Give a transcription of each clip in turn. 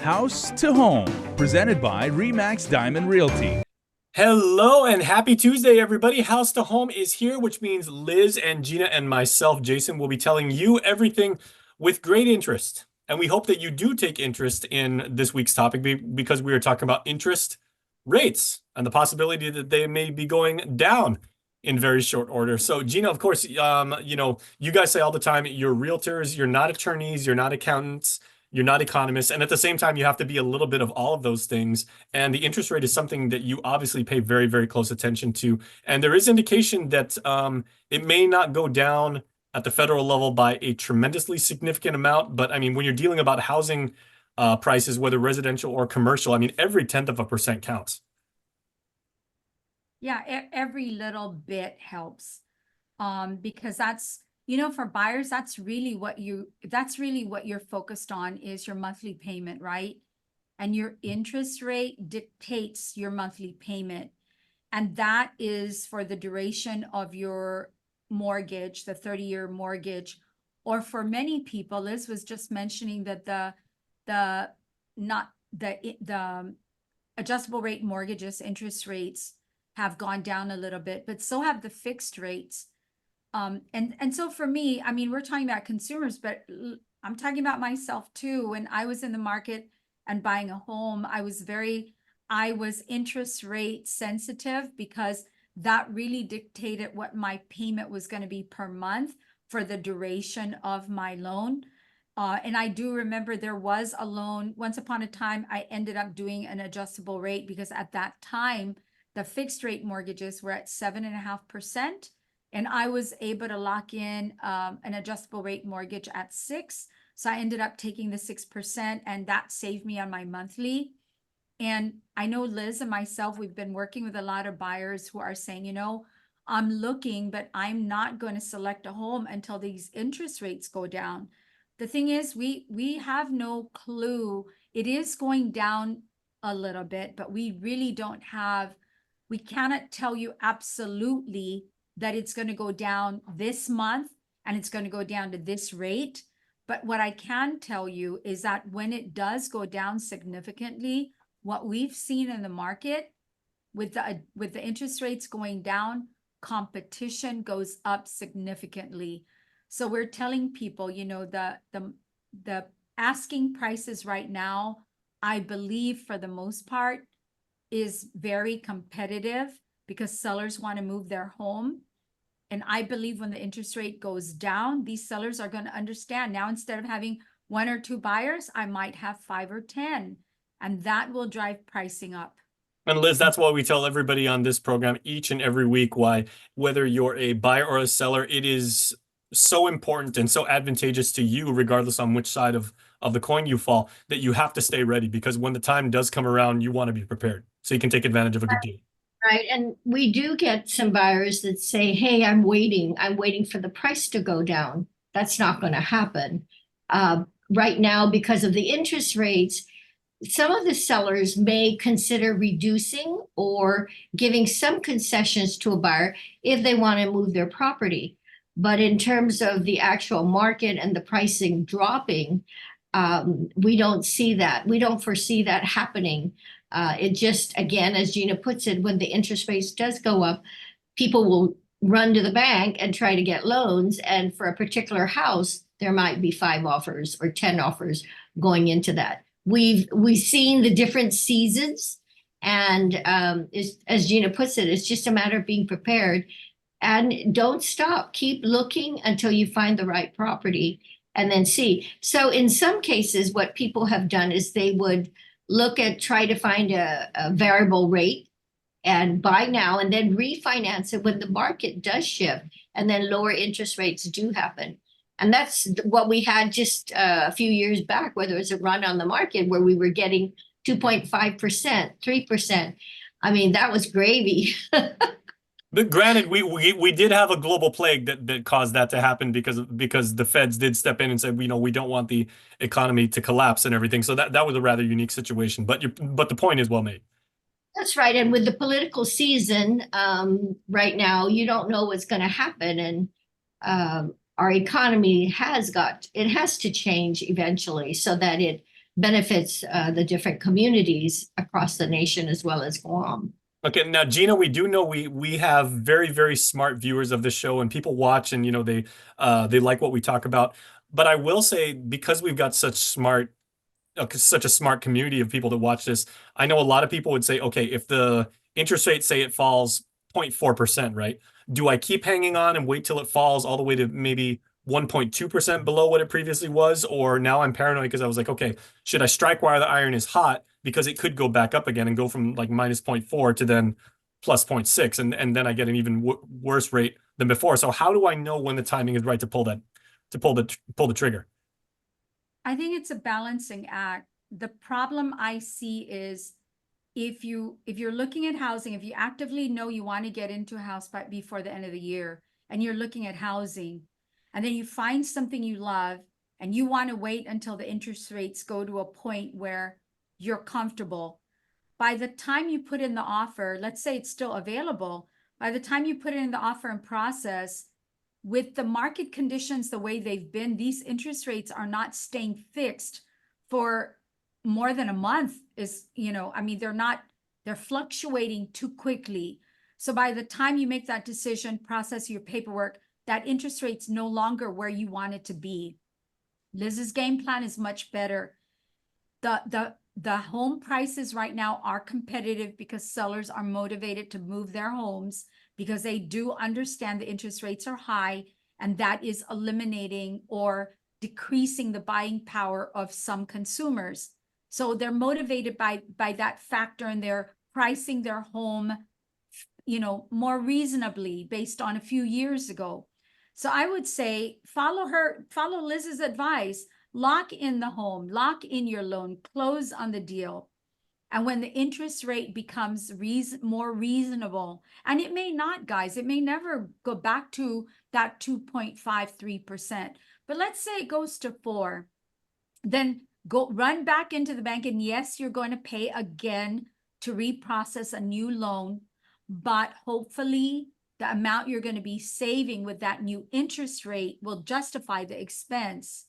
House to Home, presented by Remax Diamond Realty. Hello and happy Tuesday, everybody. House to Home is here, which means Liz and Gina and myself, Jason, will be telling you everything with great interest. And we hope that you do take interest in this week's topic because we are talking about interest rates and the possibility that they may be going down in very short order. So, Gina, of course, you guys say all the time, you're realtors, you're not attorneys, you're not accountants, you're not economists, and at the same time, you have to be a little bit of all of those things. And the interest rate is something that you obviously pay very, very close attention to. And there is indication that it may not go down at the federal level by a tremendously significant amount. But I mean, when you're dealing about housing prices, whether residential or commercial, I mean, every 1/10% counts. Yeah, every little bit helps. Because that's, for buyers, that's really what you're focused on is your monthly payment, right? And your interest rate dictates your monthly payment. And that is for the duration of your mortgage, the 30-year mortgage, or for many people, Liz was just mentioning that the adjustable rate mortgages interest rates have gone down a little bit, but so have the fixed rates. And so for me, I mean, we're talking about consumers, but I'm talking about myself too. When I was in the market and buying a home, I was interest rate sensitive because that really dictated what my payment was going to be per month for the duration of my loan. And I do remember there was a loan, once upon a time, I ended up doing an adjustable rate because at that time, the fixed rate mortgages were at 7.5%. And I was able to lock in an adjustable rate mortgage at 6%. So I ended up taking the 6% and that saved me on my monthly. And I know Liz and myself, we've been working with a lot of buyers who are saying, I'm looking, but I'm not going to select a home until these interest rates go down. The thing is, we have no clue. It is going down a little bit, but we really we cannot tell you absolutely that it's going to go down this month and it's going to go down to this rate. But what I can tell you is that when it does go down significantly, what we've seen in the market with the interest rates going down, competition goes up significantly. So we're telling people, the asking prices right now, I believe for the most part, is very competitive because sellers want to move their home. And I believe when the interest rate goes down, these sellers are going to understand now, instead of having 1 or 2 buyers, I might have 5 or 10, and that will drive pricing up. And Liz, that's why we tell everybody on this program each and every week why, whether you're a buyer or a seller, it is so important and so advantageous to you, regardless on which side of the coin you fall, that you have to stay ready, because when the time does come around, you want to be prepared so you can take advantage of a good deal. Right. And we do get some buyers that say, hey, I'm waiting for the price to go down. That's not going to happen. Right now, because of the interest rates, some of the sellers may consider reducing or giving some concessions to a buyer if they want to move their property. But in terms of the actual market and the pricing dropping, we don't see that. We don't foresee that happening. It just, again, as Gina puts it, when the interest rates does go up, people will run to the bank and try to get loans. And for a particular house, there might be 5 offers or 10 offers going into that. We've seen the different seasons, and as Gina puts it, it's just a matter of being prepared. And don't stop. Keep looking until you find the right property and then see. So in some cases, what people have done is they would try to find a variable rate and buy now and then refinance it when the market does shift and then lower interest rates do happen. And that's what we had just a few years back, where there was a run on the market where we were getting 2.5%, 3%. I mean, that was gravy. But granted, we did have a global plague that caused that to happen because the feds did step in and said, we don't want the economy to collapse and everything. So that was a rather unique situation. But the point is well made. That's right. And with the political season right now, you don't know what's going to happen. And our economy has to change eventually so that it benefits the different communities across the nation as well as Guam. Okay, now Gina, we do know we have very, very smart viewers of the show, and people watch, and they like what we talk about. But I will say, because we've got such a smart community of people that watch this, I know a lot of people would say, okay, if the interest rate, say it falls 0.4%, right? Do I keep hanging on and wait till it falls all the way to maybe 1.2% below what it previously was? Or now I'm paranoid because I was like, okay, should I strike while the iron is hot? Because it could go back up again and go from like minus 0.4 to then plus 0.6. And then I get an even worse rate than before. So how do I know when the timing is right to pull the trigger? I think it's a balancing act. The problem I see is if you're looking at housing, if you actively know you want to get into a house before the end of the year, and you're looking at housing, and then you find something you love, and you want to wait until the interest rates go to a point where you're comfortable. By the time you put in the offer, let's say it's still available, by the time you put it in the offer and process, with the market conditions the way they've been, these interest rates are not staying fixed for more than a month. They're fluctuating too quickly. So by the time you make that decision, process your paperwork, that interest rate's no longer where you want it to be. Liz's game plan is much better. The home prices right now are competitive because sellers are motivated to move their homes because they do understand the interest rates are high, and that is eliminating or decreasing the buying power of some consumers. So they're motivated by that factor, and they're pricing their home, more reasonably based on a few years ago. So I would say follow Liz's advice. Lock in the home, lock in your loan, close on the deal. And when the interest rate becomes more reasonable, and it may not, guys, it may never go back to that 2.53%. But let's say it goes to 4%, then run back into the bank. And yes, you're going to pay again to reprocess a new loan, but hopefully the amount you're going to be saving with that new interest rate will justify the expense.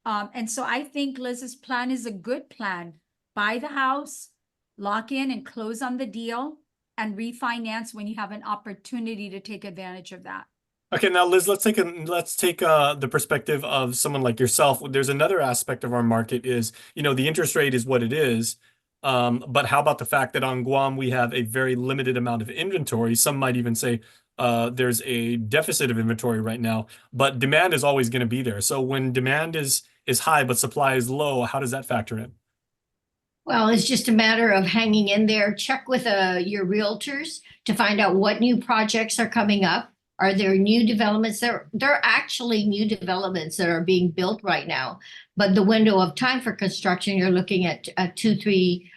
And so I think Liz's plan is a good plan. Buy the house, lock in and close on the deal, and refinance when you have an opportunity to take advantage of that. Okay, now Liz, let's take the perspective of someone like yourself. There's another aspect of our market is, the interest rate is what it is. But how about the fact that on Guam we have a very limited amount of inventory? Some might even say there's a deficit of inventory right now, but demand is always going to be there. So when demand is high but supply is low, how does that factor in? Well, it's just a matter of hanging in there. Check with your realtors to find out what new projects are coming up. Are there new developments? There are actually new developments that are being built right now, but the window of time for construction, you're looking at a 2-3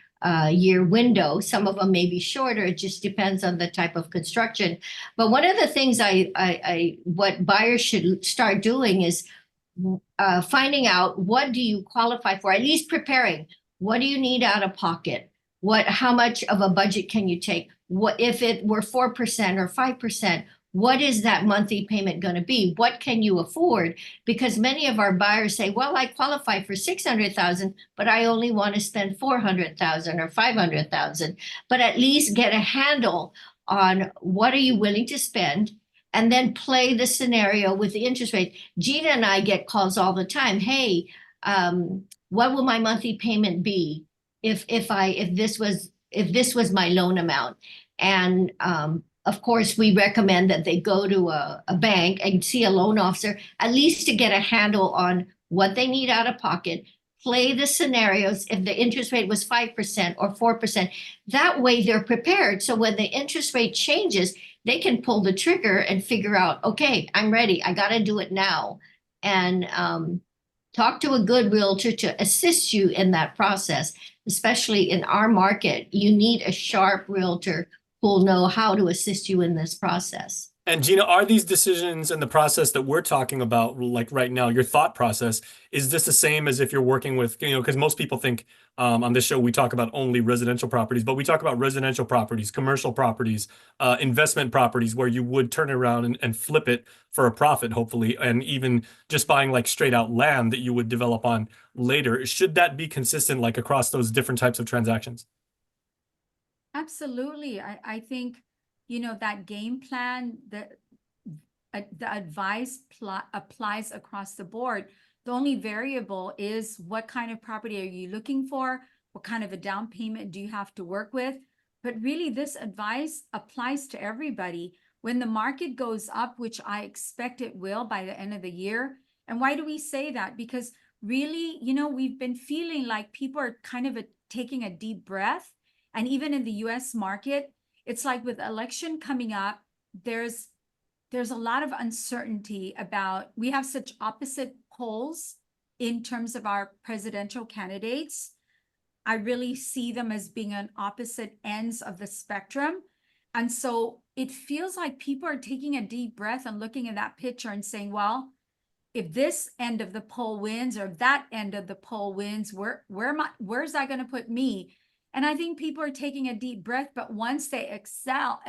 year window. Some of them may be shorter. It just depends on the type of construction. But one of the things what buyers should start doing is finding out, what do you qualify for, at least preparing. What do you need out of pocket? How much of a budget can you take? What if it were 4% or 5%? What is that monthly payment going to be? What can you afford? Because many of our buyers say, well, I qualify for $600,000, but I only want to spend $400,000 or $500,000. But at least get a handle on what are you willing to spend, and then play the scenario with the interest rate. Gina and I get calls all the time. Hey, what will my monthly payment be if this was my loan amount? And of course, we recommend that they go to a bank and see a loan officer, at least to get a handle on what they need out of pocket. Play the scenarios if the interest rate was 5% or 4%. That way they're prepared. So when the interest rate changes, they can pull the trigger and figure out, okay, I'm ready. I got to do it now. And talk to a good realtor to assist you in that process. Especially in our market, you need a sharp realtor who will know how to assist you in this process. And Gina, are these decisions and the process that we're talking about, like right now, your thought process, is this the same as if you're working with, because most people think on this show we talk about only residential properties, but we talk about residential properties, commercial properties, investment properties where you would turn around and flip it for a profit, hopefully, and even just buying like straight out land that you would develop on later. Should that be consistent like across those different types of transactions? Absolutely. I think, that game plan, the advice applies across the board. The only variable is what kind of property are you looking for? What kind of a down payment do you have to work with? But really, this advice applies to everybody. When the market goes up, which I expect it will by the end of the year. And why do we say that? Because really, we've been feeling like people are kind of taking a deep breath. And even in the US market, it's like with election coming up, there's a lot of uncertainty about, we have such opposite poles in terms of our presidential candidates. I really see them as being on opposite ends of the spectrum. And so it feels like people are taking a deep breath and looking at that picture and saying, well, if this end of the poll wins or that end of the poll wins, where's that going to put me? And I think people are taking a deep breath, but once they exhale,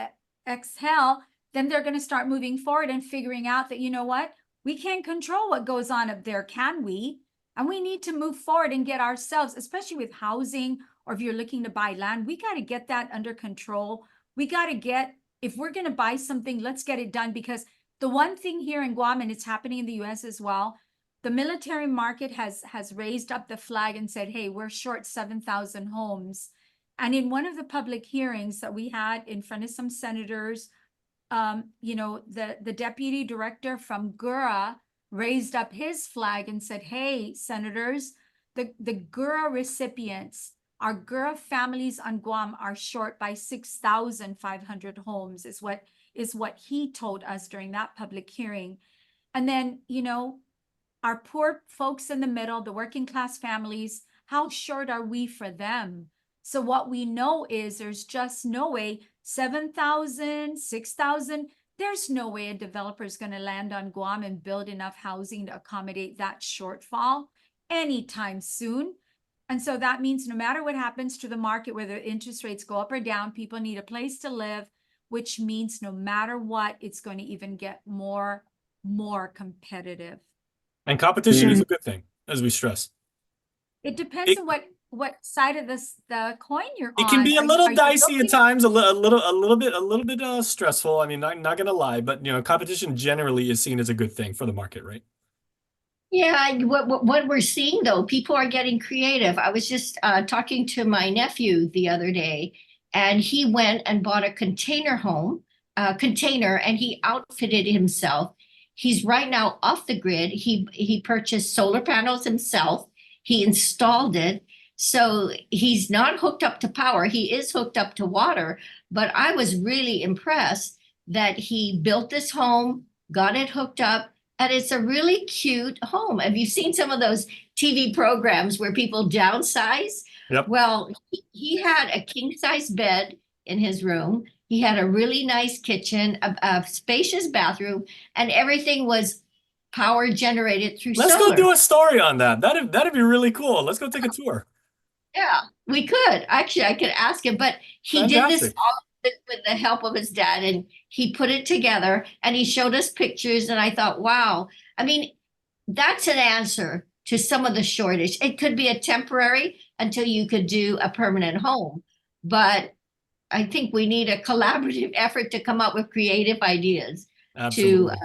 then they're going to start moving forward and figuring out that, what, we can't control what goes on up there, can we? And we need to move forward and get ourselves, especially with housing, or if you're looking to buy land, we got to get that under control. We got to if we're going to buy something, let's get it done. Because the one thing here in Guam, and it's happening in the US as well, the military market has raised up the flag and said, hey, we're short 7,000 homes. And in one of the public hearings that we had in front of some senators, the deputy director from GURA raised up his flag and said, hey, senators, the GURA recipients, our GURA families on Guam are short by 6,500 homes is what he told us during that public hearing. And then, our poor folks in the middle, the working class families, how short are we for them? So what we know is there's just no way, 7,000, 6,000, there's no way a developer is going to land on Guam and build enough housing to accommodate that shortfall anytime soon. And so that means no matter what happens to the market, whether interest rates go up or down, people need a place to live, which means no matter what, it's going to even get more competitive. And competition is a good thing, as we stress. It depends on what side of the coin you're on. It can be a little dicey at times, a little bit stressful. I mean, not gonna lie, but competition generally is seen as a good thing for the market, right? Yeah, what we're seeing though, people are getting creative. I was just talking to my nephew the other day, and he went and bought a container, and he outfitted himself. He's right now off the grid. He purchased solar panels himself. He installed it. So he's not hooked up to power. He is hooked up to water. But I was really impressed that he built this home, got it hooked up, and it's a really cute home. Have you seen some of those TV programs where people downsize? Yep. Well, he had a king-size bed in his room. He had a really nice kitchen, a spacious bathroom, and everything was power generated through Let's solar. go do a story on that. That'd be really cool. Let's go take a tour. Yeah, we could. Actually, I could ask him, but he did this all with the help of his dad, and he put it together and he showed us pictures, and I thought, wow. I mean, that's an answer to some of the shortage. It could be a temporary until you could do a permanent home, but I think we need a collaborative effort to come up with creative ideas Absolutely. to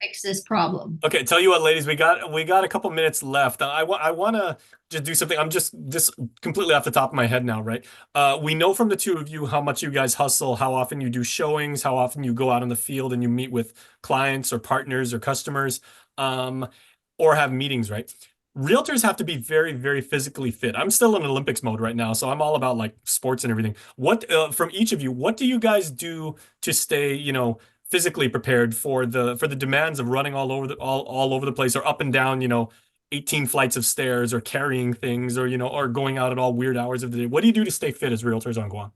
fix this problem. Okay, tell you what, ladies, we got a couple minutes left. I want to just do something. I'm just this completely off the top of my head now, right? We know from the two of you how much you guys hustle, how often you do showings, how often you go out in the field and you meet with clients or partners or customers, or have meetings, right? Realtors have to be very, very physically fit. I'm still in Olympics mode right now, so I'm all about like sports and everything. What from each of you, what do you guys do to stay, physically prepared for the demands of running all over the place, or up and down, 18 flights of stairs, or carrying things, or or going out at all weird hours of the day? What do you do to stay fit as realtors on Guam?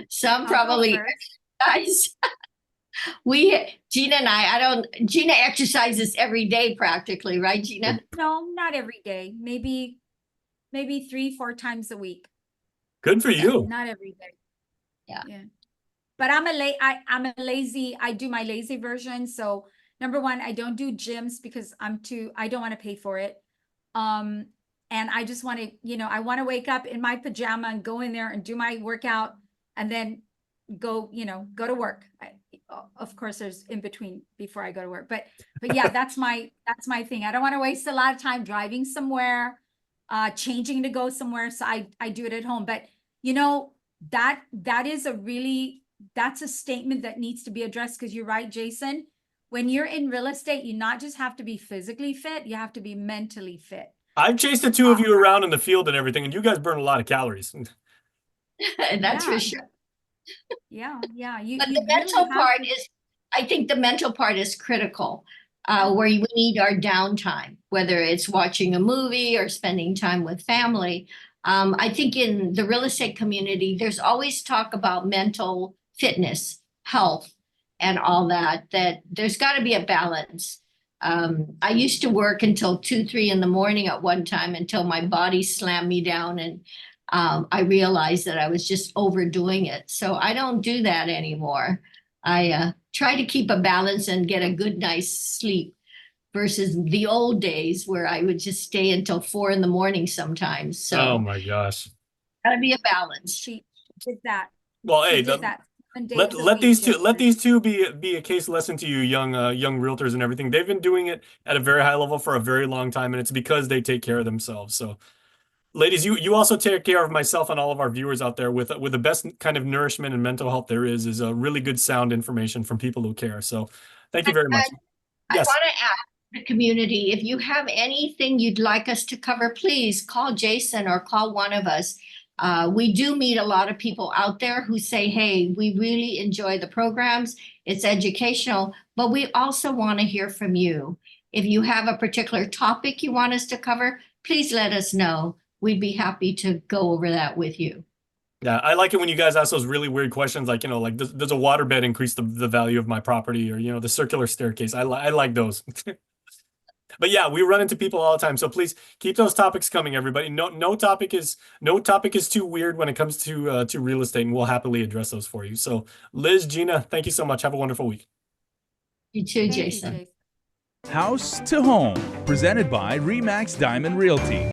Some I'll go probably first. Guys, Gina and Gina exercises every day practically, right, Gina? No, not every day. Maybe 3-4 times a week. Good for you. Not every day. Yeah. Yeah. But I'm a lazy, I do my lazy version. So number one, I don't do gyms because I don't want to pay for it. And I just want to, I want to wake up in my pajama and go in there and do my workout and then go to work. Of course, there's in between before I go to work, but yeah, that's my thing. I don't want to waste a lot of time driving somewhere, changing to go somewhere. So I do it at home. But that's a statement that needs to be addressed, because you're right, Jason. When you're in real estate, you not just have to be physically fit, you have to be mentally fit. I've chased the two of you around in the field and everything, and you guys burn a lot of calories. That's for Yeah. sure. Yeah. But the mental part is, I think the mental part is critical, where we need our downtime, whether it's watching a movie or spending time with family. I think in the real estate community, there's always talk about mental fitness, health, and all that there's got to be a balance. I used to work until 2-3 in the morning at one time until my body slammed me down, and I realized that I was just overdoing it. So I don't do that anymore. I try to keep a balance and get a good, nice sleep versus the old days where I would just stay until 4 in the morning sometimes. So Oh my gosh. gotta be a balance. She did that. Well, She hey, did that 7 days let a let week, these two Jason. let these two be a case lesson to you young realtors and everything. They've been doing it at a very high level for a very long time, and it's because they take care of themselves. So, ladies, you also take care of myself and all of our viewers out there with the best kind of nourishment and mental health there is a really good sound information from people who care. So, thank you very much. I Yes. want to ask the community, if you have anything you'd like us to cover, please call Jason or call one of us. We do meet a lot of people out there who say, hey, we really enjoy the programs. It's educational, but we also want to hear from you. If you have a particular topic you want us to cover, please let us know. We'd be happy to go over that with you. Yeah, I like it when you guys ask those really weird questions, like, like does a waterbed increase the value of my property, or the circular staircase. I like those. But yeah, we run into people all the time, so please keep those topics coming, everybody. No topic is too weird when it comes to real estate, and we'll happily address those for you. So, Liz, Gina, thank you so much. Have a wonderful week. You too, Thank you, Jason. House to Home, presented by RE/MAX Diamond Realty.